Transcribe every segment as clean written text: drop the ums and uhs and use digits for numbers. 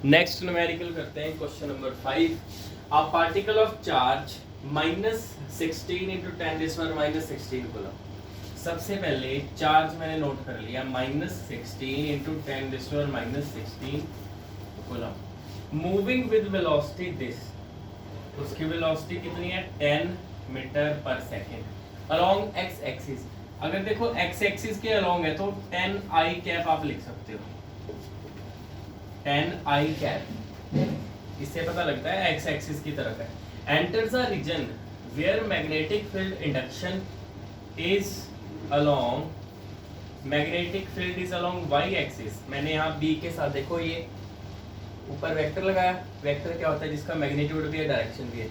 Next numerical करते हैं question number 5। A particle of charge -16 into 10⁻⁻16 coulomb. सबसे पहले चार्ज मैंने नोट कर लिया -16 into 10⁻⁻16 coulomb. Moving with velocity this, उसकी वेलोसिटी कितनी है 10 मीटर पर सेकेंड अलोंग एक्स एक्सिस। अगर देखो एक्स एक्सिस के अलोंग है तो 10 आई कैप आप लिख सकते हो, 10 आई कैप, इससे पता लगता है एक्स एक्सिस की तरफ है। Enters a region where magnetic field induction is along, magnetic field is along Y axis. मैंने यहाँ बी के साथ देखो ये ऊपर वेक्टर लगाया, वेक्टर क्या होता है जिसका मैग्नीट्यूड भी है डायरेक्शन भी है,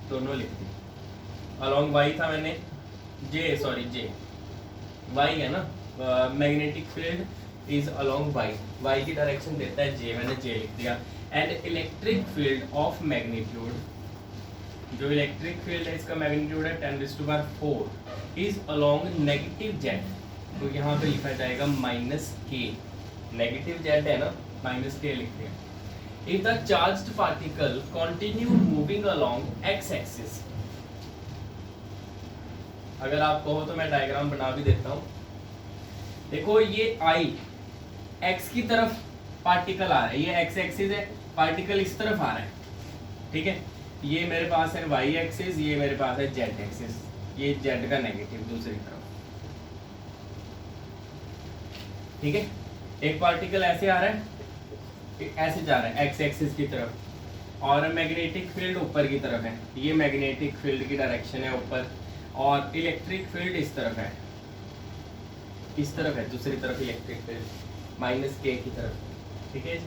दोनों लिख दी। अलोंग वाई था मैंने, जे वाई है ना, magnetic field is along Y की डायरेक्शन देता है जे, मैंने जे लिख दिया। And electric field of magnitude, जो इलेक्ट्रिक फील्ड है इसका मैग्नीट्यूड है 10⁴ इज अलोंग नेगेटिव जेड, तो यहाँ पे लिखा जाएगा -k, नेगेटिव जेड है ना, -k लिख दिया। If the charged particle continue moving along x-axis, अगर आप कहो तो मैं डायग्राम बना भी देता हूँ। देखो ये I x की तरफ पार्टिकल आ रहा है, ये x एक्सिस है, पार्टिकल इस तरफ आ रहा है, ठीक है। ये मेरे पास है y एक्सिस, ये मेरे पास है z एक्सिस, ये z का नेगेटिव दूसरी तरफ, ठीक है। एक पार्टिकल ऐसे आ रहा है, ऐसे जा रहा है एक्स एक्सिस की तरफ, और मैग्नेटिक फील्ड ऊपर की तरफ है, ये मैग्नेटिक फील्ड की डायरेक्शन है ऊपर, और इलेक्ट्रिक फील्ड इस तरफ है, इस तरफ है दूसरी तरफ इलेक्ट्रिक फील्ड -k की तरफ, ठीक है।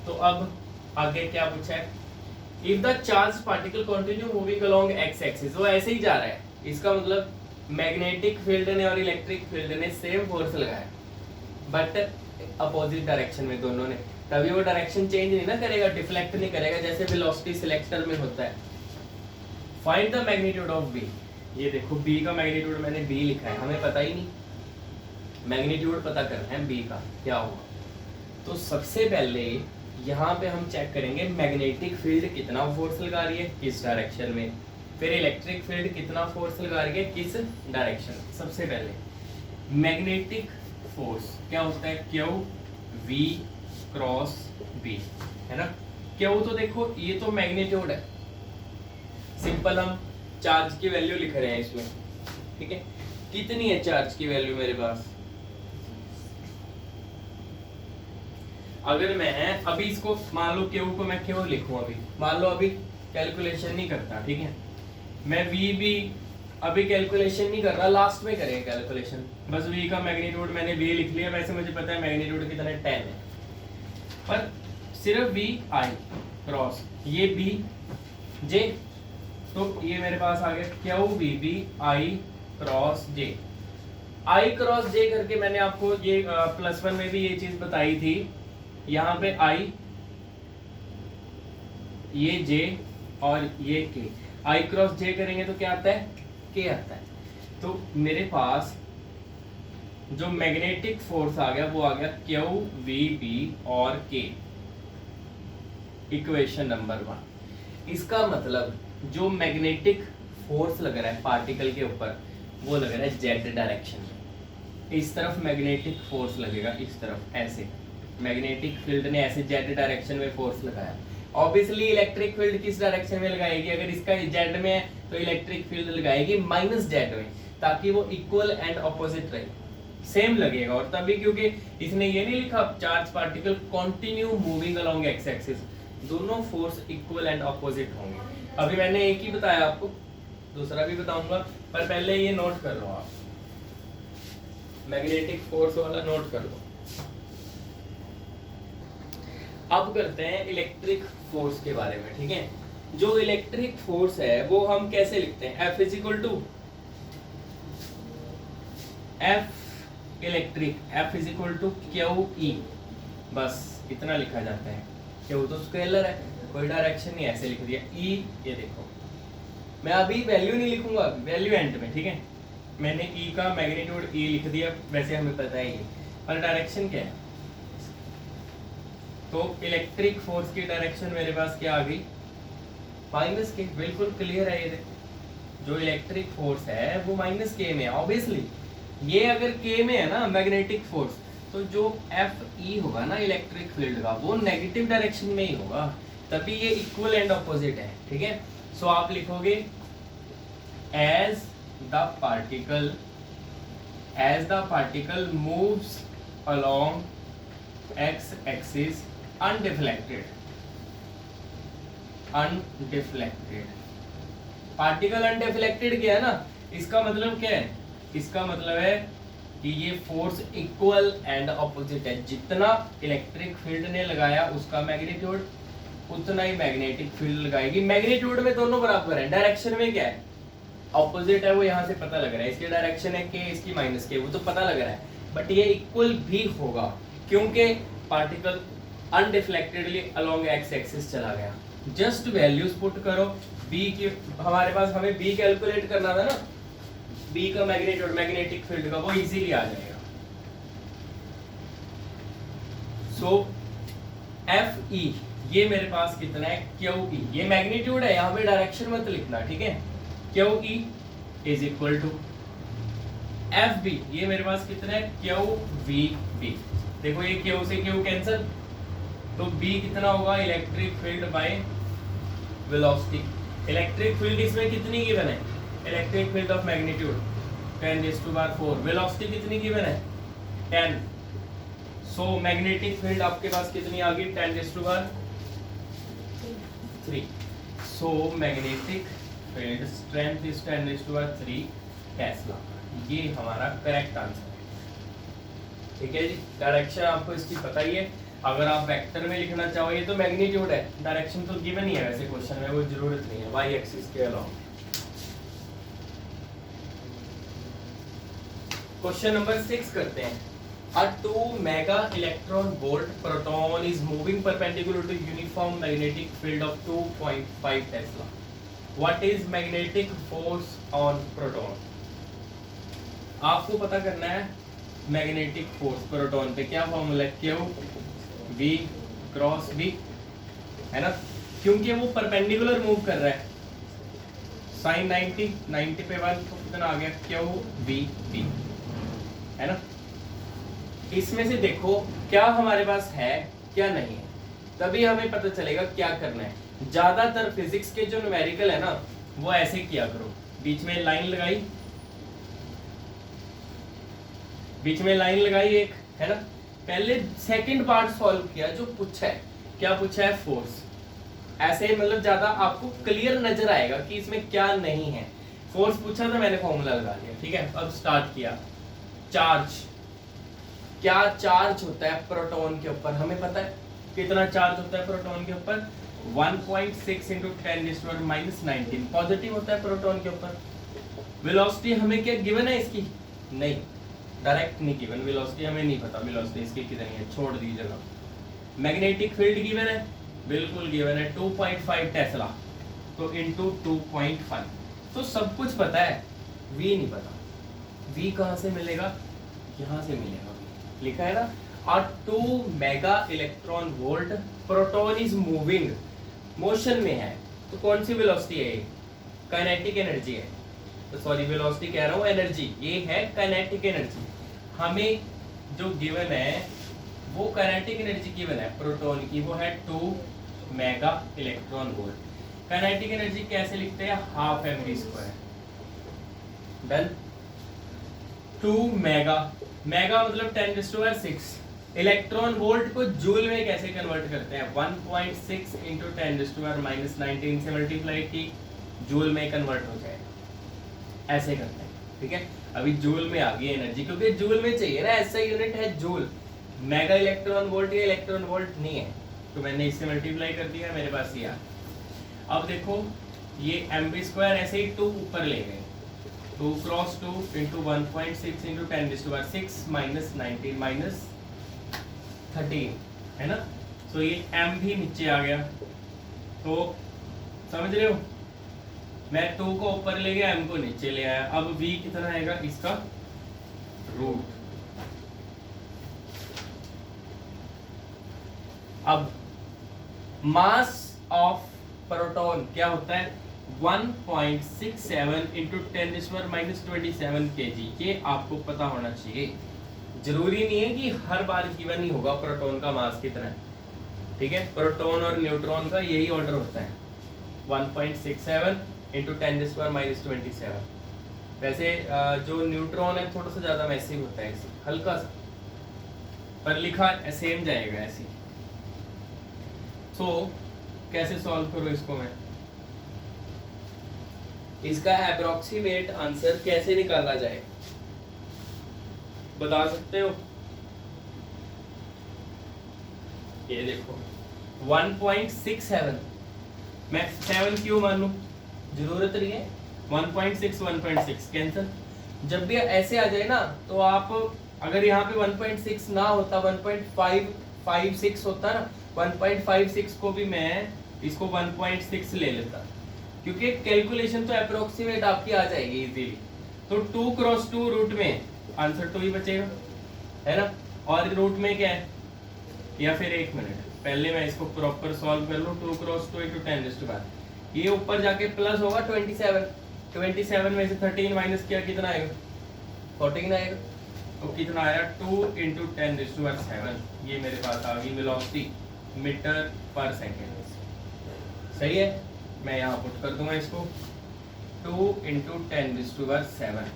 तो अब आगे क्या पूछा है, if the charge particle continue moving along X axis, वो ऐसे ही जा रहा है, इसका मतलब मैग्नेटिक फील्ड ने और इलेक्ट्रिक फील्ड ने सेम फोर्स लगाया बट अपोजिट डायरेक्शन में दोनों ने, तभी वो डायरेक्शन चेंज नहीं ना करेगा, डिफ्लेक्ट नहीं करेगा, जैसे वेलोसिटी सिलेक्टर में होता है। Find the magnitude of B, ये देखो बी का मैग्नीट्यूड मैंने बी लिखा है, हमें पता ही नहीं, मैग्नीट्यूड पता करना है बी का क्या होगा। तो सबसे पहले यहाँ पे हम चेक करेंगे मैग्नेटिक फील्ड कितना फोर्स लगा रही है किस डायरेक्शन में, फिर इलेक्ट्रिक फील्ड कितना फोर्स लगा रही है किस डायरेक्शन। सबसे पहले मैग्नेटिक फोर्स क्या होता है, क्यू वी क्रॉस बी, है ना। क्यू तो देखो ये तो मैग्नीट्यूड है, सिंपल हम चार्ज की वैल्यू लिख रहे हैं इसमें, ठीक है। कितनी है चार्ज की वैल्यू मेरे पास, अगर मैं अभी इसको मान लो क्यू को मैं क्यों लिखूं, अभी मान लो अभी कैलकुलेशन नहीं करता, ठीक है। मैं वी भी अभी कैलकुलेशन नहीं कर रहा, लास्ट में करेंगे कैलकुलेशन। बस वी का मैग्नीट्यूड मैंने वी लिख लिया, वैसे मुझे पता है मैग्नीट्यूड कितना है 10 है, पर सिर्फ वी आई क्रॉस ये बी जे, तो ये मेरे पास आ गया Q B B I cross J. I cross J करके मैंने आपको ये +1 में भी ये चीज बताई थी, यहाँ पे आई, ये जे और ये के, आई क्रॉस जे करेंगे तो क्या आता है, के आता है। तो मेरे पास जो मैग्नेटिक फोर्स आ गया वो आ गया क्यू वी बी और के, इक्वेशन नंबर 1। इसका मतलब जो मैग्नेटिक फोर्स लग रहा है पार्टिकल के ऊपर वो लग रहा है जेड डायरेक्शन में, इस तरफ मैग्नेटिक फोर्स लगेगा, इस तरफ ऐसे मैग्नेटिक फील्ड ने ऐसे जेड डायरेक्शन में फोर्स लगाया। ऑब्वियसली इलेक्ट्रिक फील्ड किस डायरेक्शन में लगाएगी, अगर इसका जेड में है तो इलेक्ट्रिक फील्ड लगाएगी -z में, ताकि वो इक्वल एंड ऑपोजिट रहे, सेम लगेगा। और तभी क्योंकि इसने ये नहीं लिखा charge particle continue moving along X axis, दोनों फोर्स इक्वल एंड ऑपोजिट होंगे। अभी मैंने एक ही बताया आपको, दूसरा भी बताऊंगा, पर पहले ये नोट कर लो आप, मैग्नेटिक फोर्स वाला नोट कर लो। अब करते हैं इलेक्ट्रिक फोर्स के बारे में, ठीक है। जो इलेक्ट्रिक फोर्स है वो हम कैसे लिखते हैं, F = F electric, F = QE, बस इतना लिखा जाता है। क्यू तो स्केलर है, कोई डायरेक्शन नहीं, ऐसे लिख दिया। E ये देखो, मैं अभी वैल्यू नहीं लिखूंगा, वैल्यू एंड में, ठीक है। मैंने E का मैग्नीट्यूड E लिख दिया, वैसे हमें पता ही है, पर डायरेक्शन क्या है, तो इलेक्ट्रिक फोर्स की डायरेक्शन मेरे पास क्या आ गई, माइनस के। बिल्कुल क्लियर है ये, जो इलेक्ट्रिक फोर्स है वो माइनस के में है ऑब्वियसली। ये अगर के में है ना मैग्नेटिक फोर्स, तो जो एफ ई होगा ना इलेक्ट्रिक फील्ड का, वो नेगेटिव डायरेक्शन में ही होगा, तभी ये इक्वल एंड ऑपोजिट है। ठीक है, सो आप लिखोगे as the particle moves along X axis undeflected, particle undeflected क्या है ना, इसका मतलब क्या है, इसका मतलब है कि ये फोर्स इक्वल एंड ऑपोजिट है। जितना इलेक्ट्रिक फील्ड ने लगाया उसका मैग्नीट्यूड उतना ही मैग्नेटिक फील्ड लगाएगी। मैग्नीट्यूड में दोनों बराबर है, डायरेक्शन में क्या है, ऑपोजिट है, वो यहाँ से पता लग रहा है। इसकी डायरेक्शन है के, इसकी माइनस के, वो तो पता लग रहा है, बट ये इक्वल भी होगा क्योंकि पार्टिकल अनडिफ्लेक्टेडली अलोंग एक्स एक्सिस चला गया। जस्ट वैल्यूज पुट करो, बी की हमारे पास, हमें बी कैलकुलेट करना था ना, बी का मैग्नीट्यूड मैग्नेटिक फील्ड का, वो इजीली आ जाएगा। सो एफ ई ये मेरे पास कितना है, क्यू ई, ये मैग्नीट्यूड है, यहाँ पे डायरेक्शन मत लिखना, ठीक है। Q E is equal to F B, ये मेरे पास कितना है, क्यू वी बी। देखो ये क्यू से क्यू कैंसिल, तो बी कितना होगा, electric field by velocity. Electric field इसमें कितनी गिवन है, electric field of magnitude 10⁴, velocity कितनी गिवन है 10। सो मैग्नेटिक फील्ड आपके पास कितनी आ गई 10⁻3। So magnetic field strength is 10⁻3 Tesla. ये हमारा करेक्ट आंसर है, ठीक है जी। डायरेक्शन आपको इसकी पता ही है, अगर आप वेक्टर में लिखना चाहो, ये तो मैग्नीट्यूड है, डायरेक्शन तो गिवन ही है वैसे क्वेश्चन में, वो जरूरत नहीं है वाई एक्सिस के अलावा। क्वेश्चन नंबर 6 करते हैं। A 2 mega electron volt proton is moving perpendicular to uniform magnetic field of 2.5 Tesla. What is magnetic force on proton? आपको पता करना है मैग्नेटिक फोर्स प्रोटॉन पे, क्या फॉर्मूला है, Q V क्रॉस V, है ना, क्योंकि वो परपेंडिकुलर मूव कर रहा है। साइन 90 पे 1, तो कितना आ गया, Q V B, है ना। इसमें से देखो क्या हमारे पास है क्या नहीं है, तभी हमें पता चलेगा क्या करना है। ज्यादातर फिजिक्स के जो न्यूमेरिकल है ना, वो ऐसे किया करो, बीच में लाइन लगाई, बीच में लाइन लगाई एक, है ना, पहले सेकंड पार्ट सॉल्व किया, जो पूछा है, क्या पूछा है, फोर्स। ऐसे मतलब ज्यादा आपको क्लियर नजर आएगा कि इसमें क्या नहीं है। फोर्स पूछा था, मैंने फॉर्मूला लगा लिया, ठीक है। अब स्टार्ट किया, चार्ज, क्या चार्ज होता है प्रोटॉन के ऊपर, हमें पता है कितना चार्ज होता है प्रोटॉन के ऊपर, 1.6 × 10⁻19 पॉजिटिव होता है प्रोटॉन के ऊपर। वेलोसिटी हमें क्या गिवन है इसकी, नहीं, डायरेक्ट नहीं गिवन, वेलोसिटी हमें नहीं पता, वेलोसिटी इसकी कितनी है, छोड़ दीजिएगा। मैग्नेटिक फील्ड गिवन है, बिल्कुल गिवन है 2.5 टेस्ला, तो इनटू 2.5, तो सब कुछ पता है, वी नहीं पता। वी कहां से मिलेगा, यहां से मिलेगा, लिखा है ना, और 2 mega electron volt proton is moving, motion में है, तो कौन सी वेलोसिटी है, काइनेटिक एनर्जी है, तो सॉरी वेलोसिटी कह रहा हूँ, एनर्जी, ये है काइनेटिक एनर्जी। हमें जो गिवन है वो काइनेटिक एनर्जी गिवन है प्रोटॉन की, वो है 2 mega electron volt. Kinetic energy कैसे लिखते हैं, half mv²। Done. 2 mega, mega मतलब 10⁻6, इलेक्ट्रॉन वोल्ट को जूल में कैसे कन्वर्ट करते हैं, 1.6 × 10⁻19 से मल्टीप्लाई की, जूल में कन्वर्ट हो जाएगा, ऐसे करते हैं, ठीक है। अभी जूल में आ गई एनर्जी, क्योंकि जूल में चाहिए ना, ऐसा यूनिट है जूल। मेगा इलेक्ट्रॉन वोल्ट या इलेक्ट्रॉन वोल्ट नहीं है, तो मैंने इससे मल्टीप्लाई कर दिया, मेरे पास ये आ। अब देखो ये mv² ऐसे ही 2 ऊपर ले गए, 2 × 2 × 1.6 × 10⁻6 -19 -13, है ना। तो ये m भी नीचे आ गया, तो समझ रहे हो, मैं 2 को ऊपर ले गया, m को नीचे ले आया। अब v कितना आएगा, इसका रूट। अब मास ऑफ प्रोटॉन क्या होता है 1.67 इंटू 10⁻⁻27 kg। ये आपको पता होना चाहिए। जरूरी नहीं है कि हर बार गिवन ही होगा प्रोटॉन का मास कितना है, ठीक है। प्रोटॉन और न्यूट्रॉन का यही ऑर्डर होता है 1.67 इंटू 10⁻⁻27। वैसे जो न्यूट्रॉन है थोड़ा सा ज्यादा मैसिव होता है, हल्का सा, पर लिखा सेम जाएगा ऐसे। तो कैसे सॉल्व करो इसको मैं, इसका अप्रोक्सीमेट आंसर कैसे निकाला जाए बता सकते हो? ये देखो 1.67, मैं 7 क्यों मानूं, जरूरत नहीं है। 1.6 1.6 कैंसिल। जब भी ऐसे आ जाए ना तो आप, अगर यहाँ पे 1.6 ना होता 1.556 होता ना, 1.56 को भी मैं इसको 1.6 ले लेता, क्योंकि कैलकुलेशन तो अप्रोक्सीमेट आपकी आ जाएगी इजीली। तो 2 क्रॉस 2 रूट में आंसर 2 ही बचेगा, है ना। और रूट में क्या है, या फिर एक मिनट पहले मैं इसको प्रॉपर सॉल्व कर लूँ। 2 क्रॉस 2 इंटू 10⁻, ये ऊपर जाके प्लस होगा 27 में से 13 माइनस किया कितना आएगा, 14 आएगा। तो कितना आया 2 इंटू 10⁻7। ये मेरे पास आ गई वेलोसिटी मीटर पर सेकेंड। सही है, मैं यहाँ पुट कर दूंगा इसको 2 इंटू 10⁻7।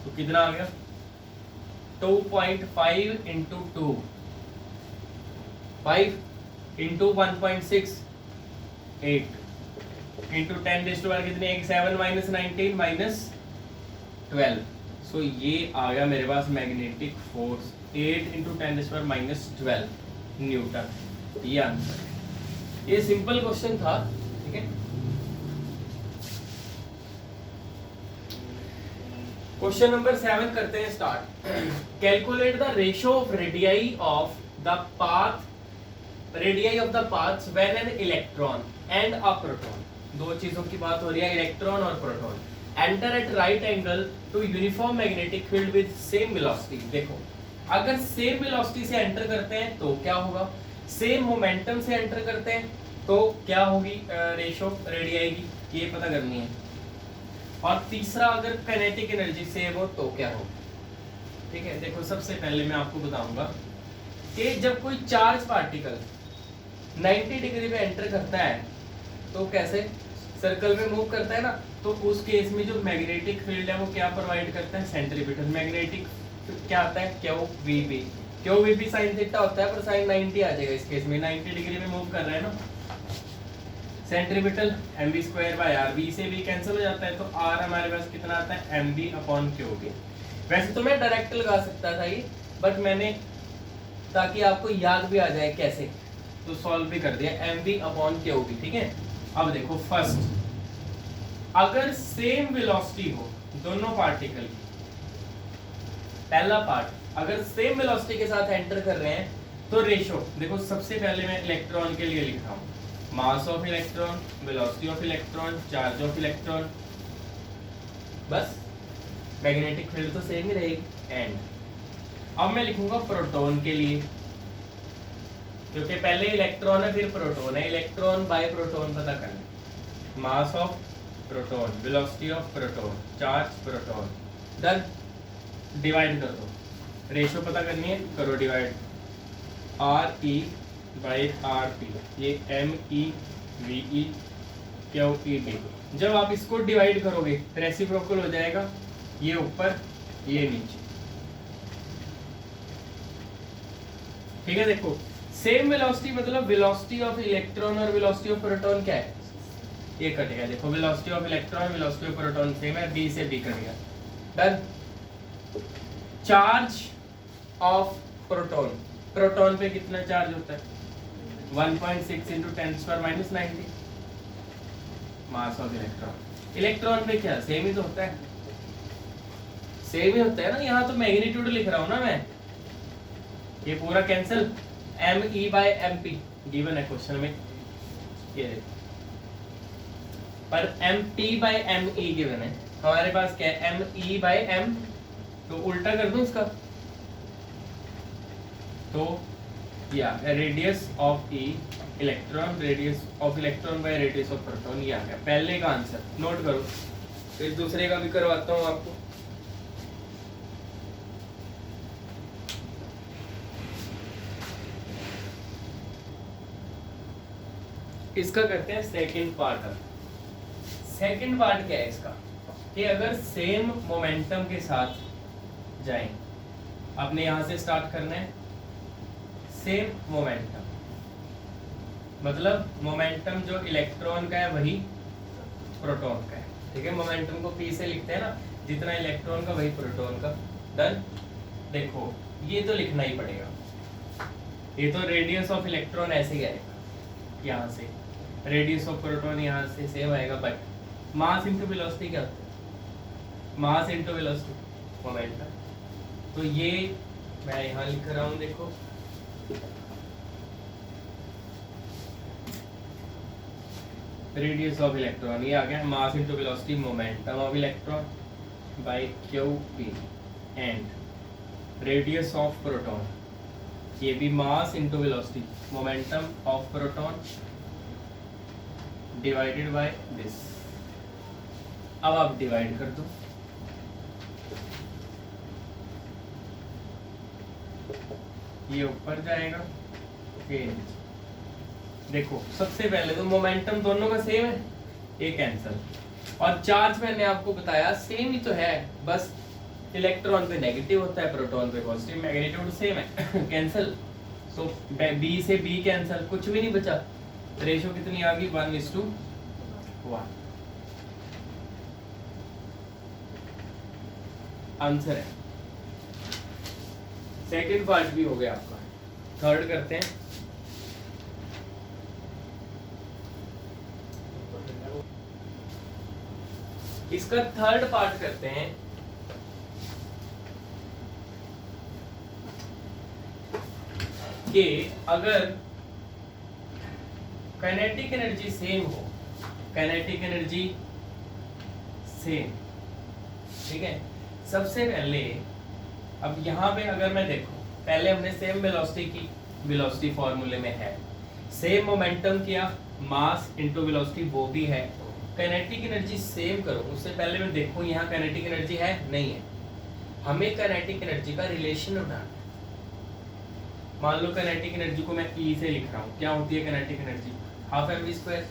तो कितना आ गया 2.5 इंटू 2, 5 इंटू 1.6 8 इंटू 10⁻, कितने 7 माइनस 19 माइनस 12। सो ये आ गया मेरे पास मैग्नेटिक फोर्स 8 इंटू 10⁻⁻12 न्यूटन। ये आंसर है। ये सिंपल क्वेश्चन था, ठीक है। क्वेश्चन नंबर 7 करते हैं start. Calculate the ratio of radii of the path when an electron and a proton, दो चीजों की बात हो रही है, इलेक्ट्रॉन और proton, enter at right angle to uniform magnetic field with same velocity. देखो अगर सेम वेलोसिटी से एंटर करते हैं तो क्या होगा, सेम मोमेंटम से एंटर करते हैं तो क्या होगी रेशियो रेडियाई की, ये पता करनी है। और तीसरा अगर काइनेटिक एनर्जी सेम हो तो क्या हो, ठीक है। देखो सबसे पहले मैं आपको बताऊंगा कि जब कोई चार्ज पार्टिकल 90 डिग्री पे एंटर करता है तो कैसे सर्कल में मूव करता है ना, तो उस केस में जो मैग्नेटिक फील्ड है वो क्या प्रोवाइड करता है, सेंट्रीपिटल मैग्नेटिक क्या आता है, Q V P sine theta होता है, पर साइन 90 आ जाएगा इस केस में, 90 डिग्री में मूव कर रहा है ना। सेंट्रीपिटल mv²/r, v से v कैंसिल हो जाता है, तो r हमारे पास कितना आता है mv/qv। वैसे तो मैं डायरेक्ट लगा सकता था ये, बट मैंने ताकि आपको याद भी आ जाए कैसे, तो सॉल्व भी कर दिया mv/qv, ठीक है। अब देखो फर्स्ट, अगर सेम वेलोसिटी हो दोनों पार्टिकल की, पहला पार्ट अगर सेम वेलोसिटी के साथ एंटर कर रहे हैं तो रेशो देखो, सबसे पहले मैं इलेक्ट्रॉन के लिए लिख रहा हूं, mass of electron, velocity of electron, charge of electron, बस मैग्नेटिक फील्ड तो सेम ही रहेगी। एंड अब मैं लिखूंगा प्रोटॉन के लिए, क्योंकि पहले इलेक्ट्रॉन है फिर प्रोटॉन है, इलेक्ट्रॉन बाय प्रोटॉन पता करना, mass of proton, velocity of proton, charge proton, done. Divide कर दो, रेशियो पता करनी है, करो divide, R E by R P, ये M E V E Q E D. जब आप इसको डिवाइड करोगे रेसिप्रोकल हो जाएगा, ये ऊपर ये नीचे, ठीक है। देखो सेम वेलोसिटी मतलब वेलोसिटी ऑफ इलेक्ट्रॉन और वेलोसिटी ऑफ प्रोटॉन क्या है, ये कटेगा। देखो velocity of electron velocity of proton same है, बी से बी कट गया, done. Charge of proton, proton पे कितना चार्ज होता है 1.6 into 10⁻⁻90 mass of electron. Electron पे क्या सेम ही तो होता है, सेम ही होता है ना। यहाँ तो मैग्नीट्यूड लिख रहा हूँ ना मैं, ये पूरा cancel, M E by M P given है क्वेश्चन में, ये देखो, पर M P by M E given है, हमारे पास क्या है एम ई बाय एम, तो उल्टा कर दूं इसका, तो या radius of E electron, radius of electron by radius of proton, ये आ गया पहले का आंसर। नोट करो, फिर दूसरे का भी करवाता हूँ आपको। इसका करते हैं सेकंड पार्ट। सेकंड पार्ट क्या है इसका कि अगर सेम मोमेंटम के साथ जाएं, आपने यहां से स्टार्ट करना है, सेम मोमेंटम मतलब मोमेंटम जो इलेक्ट्रॉन का है वही प्रोटॉन का है, ठीक है। मोमेंटम को पी से लिखते हैं ना, जितना इलेक्ट्रॉन का वही प्रोटॉन का। डन। देखो ये तो लिखना ही पड़ेगा, ये तो रेडियस ऑफ इलेक्ट्रॉन ऐसे ही आएगा, यहाँ से रेडियस ऑफ प्रोटॉन यहाँ से सेम आएगा, बट मास इनटू वेलोसिटी क्या होता है, मास इनटू वेलोसिटी मोमेंटम। तो ये मैं यहाँ लिख रहा हूँ, देखो रेडियस ऑफ इलेक्ट्रॉन, ये आ गया mass into velocity momentum of electron by Q P, and radius of proton, ये भी mass into velocity momentum of proton divided by this. अब आप डिवाइड कर दो, ये ऊपर जाएगा, ये नीचे। देखो सबसे पहले तो मोमेंटम दोनों का सेम है, ये कैंसल, और चार्ज मैंने आपको बताया सेम ही तो है, बस इलेक्ट्रॉन पे नेगेटिव होता है, प्रोटॉन पे पॉजिटिव, मैग्नीट्यूड सेम है कैंसल। तो बी से बी कैंसल, कुछ भी नहीं बचा, रेशो कितनी आ गई 1:1। आंसर है। सेकंड पार्ट भी हो गया आपका, थर्ड करते हैं। इसका थर्ड पार्ट करते हैं कि अगर काइनेटिक एनर्जी सेम हो, काइनेटिक एनर्जी सेम, ठीक है। सबसे पहले अब यहाँ पे अगर मैं देखूं, पहले हमने सेम वेलोसिटी की, वेलोसिटी फॉर्मूले में है, सेम मोमेंटम किया, मास इनटू वेलोसिटी वो भी है, काइनेटिक एनर्जी सेम करो, उससे पहले मैं देखूं यहाँ काइनेटिक एनर्जी है नहीं है, हमें काइनेटिक एनर्जी का रिलेशन बनाना है। मान लो काइनेटिक एनर्जी को मैं ई से लिख रहा हूँ, क्या होती है kinetic energy, half M V square.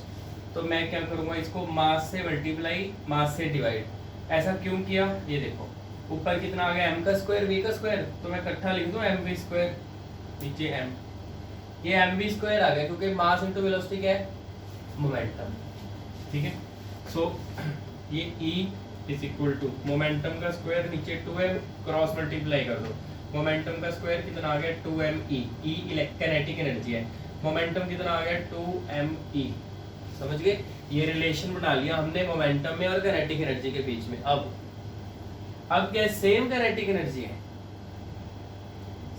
तो मैं क्या करूँगा, इसको मास से मल्टीप्लाई, मास से डिवाइड। ऐसा क्यों किया, ये देखो ऊपर कितना आ गया, एम का स्क्वायर वी का स्क्वायर, तो मैं इकट्ठा लिख दूँ एम वी स्क्वायर, नीचे एम, ये एम वी स्क्वायर आ गया क्योंकि मास इनटू वेलोसिटी क्या है, मोमेंटम, ठीक है। सो ये E is equal to momentum का स्क्वायर, नीचे 2m क्रॉस मल्टीप्लाई कर दो, मोमेंटम का स्क्वायर कितना आ गया 2me, E काइनेटिक एनर्जी है, मोमेंटम कितना आ गया 2me, समझ गए। ये रिलेशन बना लिया हमने मोमेंटम में और काइनेटिक एनर्जी के बीच में। अब क्या सेम काइनेटिक एनर्जी है,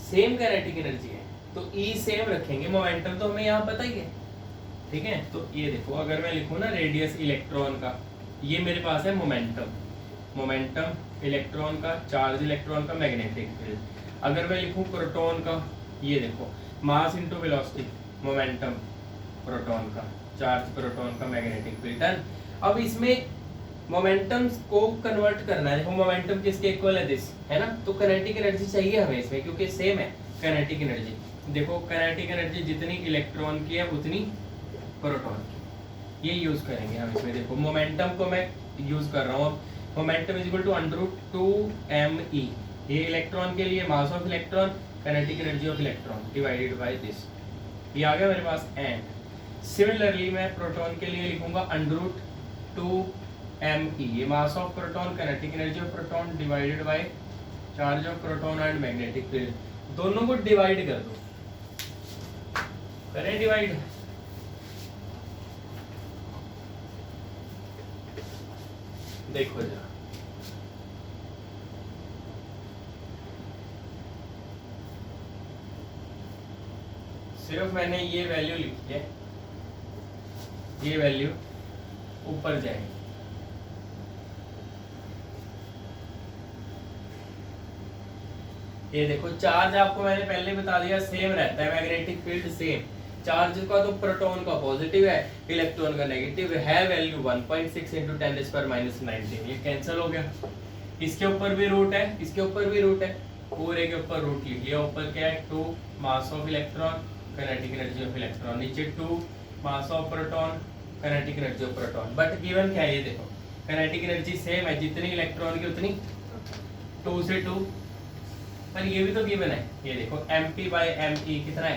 सेम काइनेटिक एनर्जी है तो E सेम रखेंगे, मोमेंटम तो हमें यहाँ पता ही है, ठीक है। तो ये देखो अगर मैं लिखूँ ना रेडियस इलेक्ट्रॉन का, ये मेरे पास है मोमेंटम, मोमेंटम इलेक्ट्रॉन का, चार्ज इलेक्ट्रॉन का, मैग्नेटिक फील्ड। अगर मैं लिखूँ प्रोटॉन का, ये देखो mass into velocity, momentum proton का, चार्ज प्रोटॉन का, मैग्नेटिक फील्ड। डन। अब इसमें मोमेंटम को कन्वर्ट करना है, देखो मोमेंटम किसके इक्वल है, दिस है ना, तो काइनेटिक एनर्जी चाहिए हमें इसमें क्योंकि सेम है काइनेटिक एनर्जी। देखो काइनेटिक एनर्जी जितनी इलेक्ट्रॉन की है उतनी प्रोटॉन की, ये यूज करेंगे हम इसमें। देखो मोमेंटम को मैं यूज कर रहा हूँ, momentum is equal to √2me, ये इलेक्ट्रॉन के लिए mass of electron, kinetic energy of electron divided by this, ये आ गया मेरे पास। एंड सिमिलरली मैं प्रोटॉन के लिए लिखूंगा √2me, ये मास of proton, kinetic energy of proton divided by charge of proton and magnetic field. दोनों को डिवाइड कर दो, करें डिवाइड, देखो जरा सिर्फ मैंने ये वैल्यू लिखी है, ये वैल्यू ऊपर जाएगी, ये देखो चार्ज आपको मैंने पहले बता दिया सेम रहता है, मैग्नेटिक फील्ड सेम। चार्ज का तो प्रोटॉन का पॉजिटिव है, इलेक्ट्रॉन का नेगेटिव है। वैल्यू 1.6 × 10⁻⁹ ये कैंसिल हो गया। इसके ऊपर भी रूट है, इसके ऊपर भी रूट है, पूरे के ऊपर रूट लिख लिया। ऊपर क्या है 2 mass of electron, kinetic energy of electron, नीचे 2 मास of proton, kinetic energy of proton. But given क्या है ये देखो, काइनेटिक एनर्जी सेम है, जितनी इलेक्ट्रॉन की उतनी 2 से 2। पर ये भी तो गिवन है, ये देखो mp/me कितना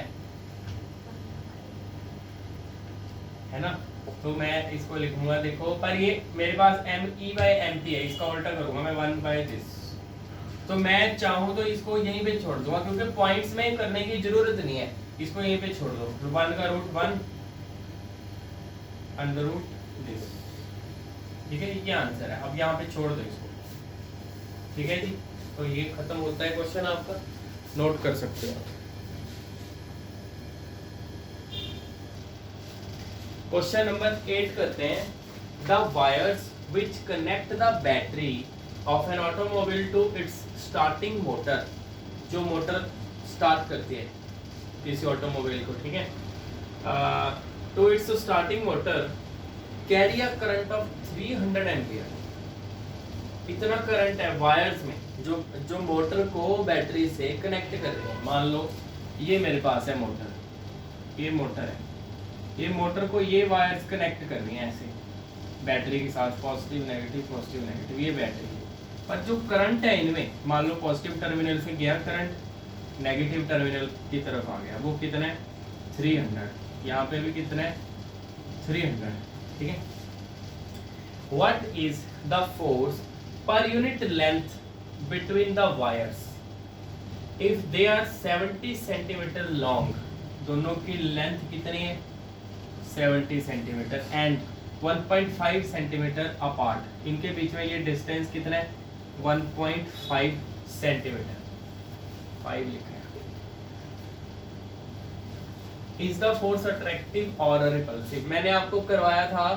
है ना। तो मैं इसको लिखूंगा देखो, पर ये मेरे पास me/mp है, इसका उल्टा करूंगा मैं 1/this। तो मैं चाहूँ तो इसको यहीं पे छोड़ दूंगा, क्योंकि पॉइंट्स में करने की जरूरत नहीं है, इसको यहीं पे छोड़ दो। 1 का रूट 1 अंडर रूट दिस, ठीक है, ये आंसर है। अब यहाँ पे छोड़ दो इसको, ठीक है जी। तो ये खत्म होता है क्वेश्चन आपका, नोट कर सकते हो। क्वेश्चन नंबर 8 करते हैं। The wires which connect the battery of an automobile to its starting motor, जो मोटर स्टार्ट करती है किसी ऑटोमोबाइल को, ठीक है, to its starting motor carry a current of 300 ampere. इतना करंट है वायर्स में, जो मोटर को बैटरी से कनेक्ट कर रहे हैं। मान लो ये मेरे पास है मोटर, ये मोटर है, ये मोटर को ये वायर्स कनेक्ट कर रही हैं ऐसे बैटरी के साथ, पॉजिटिव नेगेटिव, ये बैटरी है। पर जो करंट है इनमें, मान लो पॉजिटिव टर्मिनल से गया करंट, नेगेटिव टर्मिनल की तरफ आ गया, वो कितना है 300। यहाँ पे भी कितना है 300, ठीक है। What is the force per unit length between the wires if they are 70 centimeter long? दोनों की लेंथ कितनी है 70 सेंटीमीटर एंड 1.5 सेंटीमीटर अपार्ट। इनके बीच में ये डिस्टेंस कितना है 1.5 सेंटीमीटर, 5 लिखा है। इज द फोर्स अट्रैक्टिव और रिपल्सिव? मैंने आपको करवाया था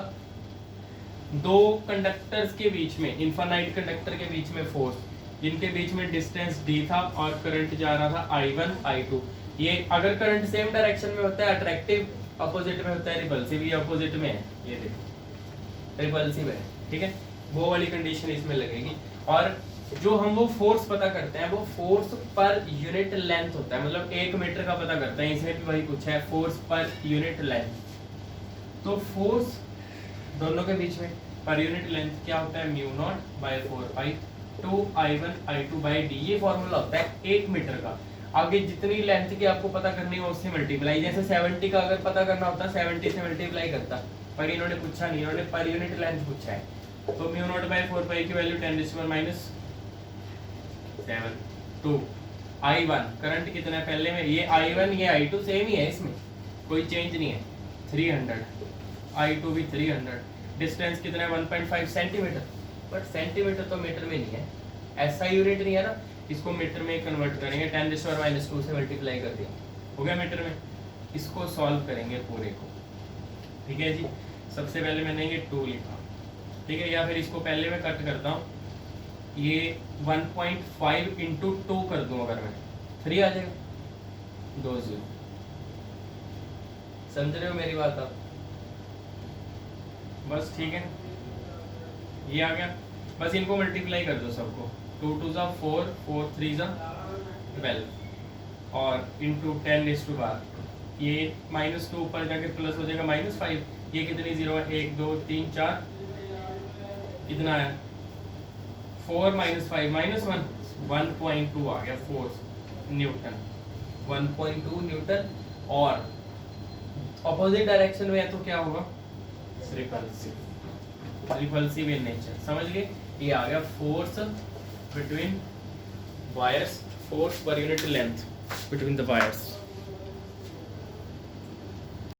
दो कंडक्टर्स के बीच में, इनफाइनाइट कंडक्टर के बीच में फोर्स, जिनके बीच में डिस्टेंस d था और करंट जा रहा था I1 I2। ये अगर करंट सेम डायरेक्शन में होता है अट्रैक्टिव, अपोजिट में होता है रिपल्सिव। ये अपोजिट में है, ये देखो रिपल्सिव है, ठीक है, वो वाली कंडीशन इसमें लगेगी। और जो हम वो फोर्स पता करते हैं वो फोर्स पर यूनिट लेंथ होता है, मतलब 1 मीटर का पता करते हैं। इसमें भी वही कुछ है, फोर्स पर यूनिट लेंथ। तो फोर्स दोनों के बीच में पर यूनिट लेंथ क्या होता है μ0/4π 2I1 I2/d। ये फॉर्मूला होता है 1 मीटर का। आगे जितनी लेंथ की आपको पता करनी है उससे मल्टीप्लाई, जैसे 70 का अगर पता करना होता 70 से मल्टीप्लाई करता, पर इन्होंने पूछा नहीं, इन्होंने पर यूनिट लेंथ पूछा है। तो μ0/4π की वैल्यू 10⁻⁷ 2 I1 करंट कितना है पहले में, ये I1 ये I2 सेम ही है, इसमें कोई चेंज नहीं है, 300, I2 भी 300। डिस्टेंस कितना है 1.5 सेंटीमीटर, बट सेंटीमीटर तो मीटर में नहीं है, ऐसा यूनिट नहीं है ना, इसको मीटर में कन्वर्ट करेंगे, 10⁻⁻2 से मल्टीप्लाई कर दिया, हो गया मीटर में। इसको सॉल्व करेंगे पूरे को, ठीक है जी। सबसे पहले मैंने ये 2 लिखा, ठीक है, या फिर इसको पहले मैं कट करता हूँ, ये 1.5 × 2 कर दूँ अगर मैं, 3 आ जाएगा, 2 0। समझ रहे हो मेरी बात आप? बस ठीक है, ये आ गया। बस इनको मल्टीप्लाई कर दो सबको, 2 2 ज़ा 4, 4 3 ज़ा 12 और इंटू 10⁻, ये -2 ऊपर जाके प्लस हो जाएगा -5। ये कितनी 0 है, 1 2 3 4, कितना है 4 - 5 -1, 1.2 आ गया फोर्स न्यूटन, 1.2 न्यूटन। और अपोजिट डायरेक्शन में है तो क्या होगा रिपल्सिव इन नेचर, समझ गए। ये आ गया force between wires, force per unit length between the wires.